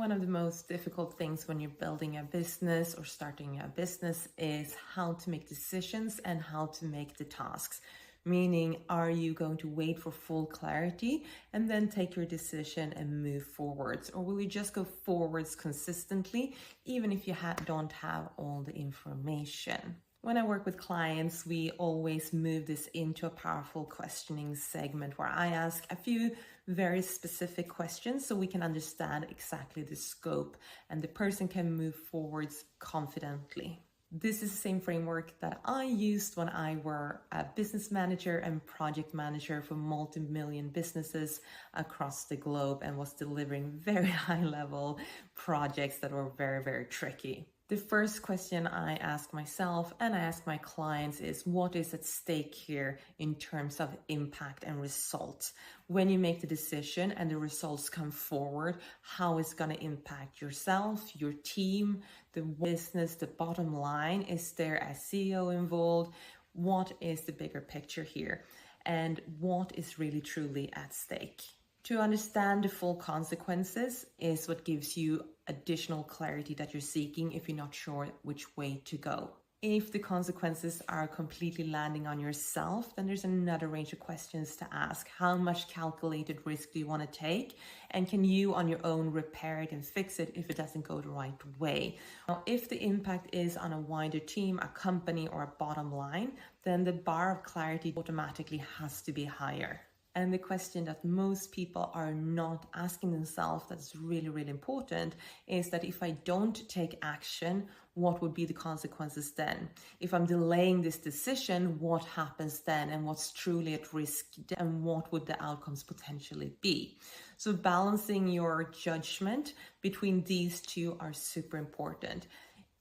One of the most difficult things when you're building a business or starting a business is how to make decisions and how to make the tasks. Meaning, are you going to wait for full clarity and then take your decision and move forwards? Or will you just go forwards consistently, even if you don't have all the information? When I work with clients, we always move this into a powerful questioning segment where I ask a few very specific questions so we can understand exactly the scope and the person can move forwards confidently. This is the same framework that I used when I were a business manager and project manager for multi-million businesses across the globe and was delivering very high-level projects that were very, very tricky. The first question I ask myself and I ask my clients is, what is at stake here in terms of impact and results? When you make the decision and the results come forward, how it's going to impact yourself, your team, the business, the bottom line? Is there a CEO involved? What is the bigger picture here? And what is really truly at stake? To understand the full consequences is what gives you additional clarity that you're seeking if you're not sure which way to go. If the consequences are completely landing on yourself, then there's another range of questions to ask. How much calculated risk do you want to take? And can you on your own repair it and fix it if it doesn't go the right way? Now, if the impact is on a wider team, a company, or a bottom line, then the bar of clarity automatically has to be higher. And the question that most people are not asking themselves that's really, really important is that if I don't take action, what would be the consequences then? If I'm delaying this decision, what happens then? And what's truly at risk? And what would the outcomes potentially be? So balancing your judgment between these two are super important.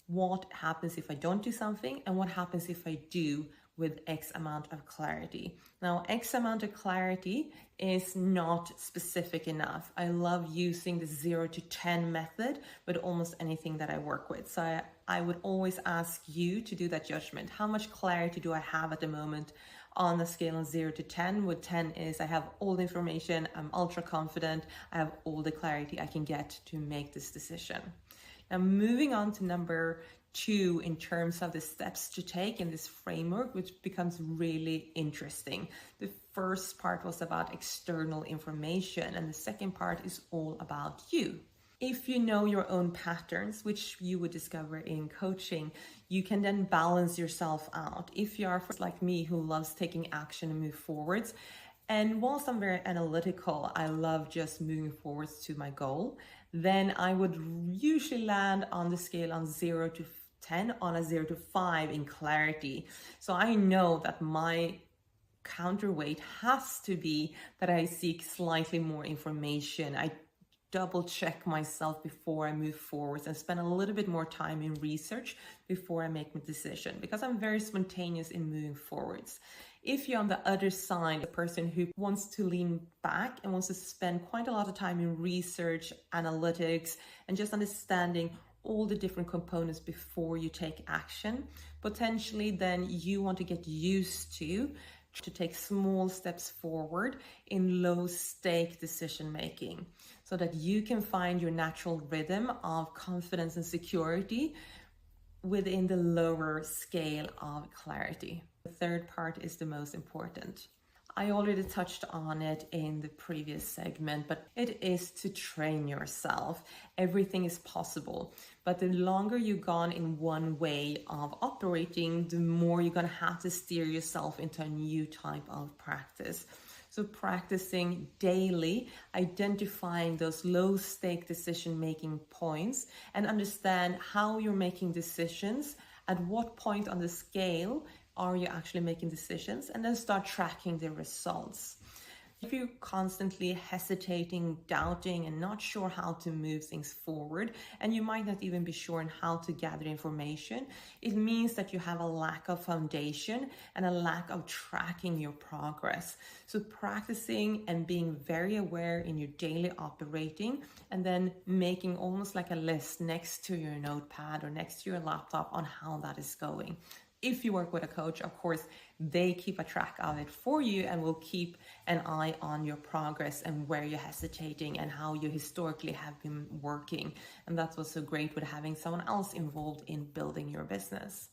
What happens if I don't do something? And what happens if I do with X amount of clarity? Now, X amount of clarity is not specific enough. I love using the 0 to 10 method with almost anything that I work with. So I would always ask you to do that judgment. How much clarity do I have at the moment on the scale of 0 to 10? With 10 is I have all the information, I'm ultra confident, I have all the clarity I can get to make this decision. Now, moving on to number 2 in terms of the steps to take in this framework, which becomes really interesting. The first part was about external information, and the second part is all about you. If you know your own patterns, which you would discover in coaching, you can then balance yourself out. If you are like me, who loves taking action and move forwards, and whilst I'm very analytical, I love just moving forwards to my goal, then I would usually land on the scale on 0 to 10 on a 0 to 5 in clarity. So I know that my counterweight has to be that I seek slightly more information. I double check myself before I move forwards and spend a little bit more time in research before I make my decision, because I'm very spontaneous in moving forwards. If you're on the other side, a person who wants to lean back and wants to spend quite a lot of time in research, analytics, and just understanding all the different components before you take action, potentially then you want to get used to take small steps forward in low stake decision making so that you can find your natural rhythm of confidence and security within the lower scale of clarity. The third part is the most important. I already touched on it in the previous segment, but it is to train yourself. Everything is possible, but the longer you've gone in one way of operating, the more you're going to have to steer yourself into a new type of practice. So practicing daily, identifying those low stake decision making points and understand how you're making decisions, at what point on the scale are you actually making decisions, and then start tracking the results. If you're constantly hesitating, doubting, and not sure how to move things forward, and you might not even be sure on how to gather information, it means that you have a lack of foundation and a lack of tracking your progress. So practicing and being very aware in your daily operating, and then making almost like a list next to your notepad or next to your laptop on how that is going, if you work with a coach, of course, they keep a track of it for you and will keep an eye on your progress and where you're hesitating and how you historically have been working. And that's what's so great with having someone else involved in building your business.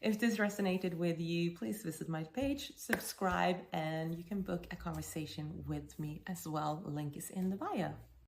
If this resonated with you, please visit my page, subscribe, and you can book a conversation with me as well. Link is in the bio.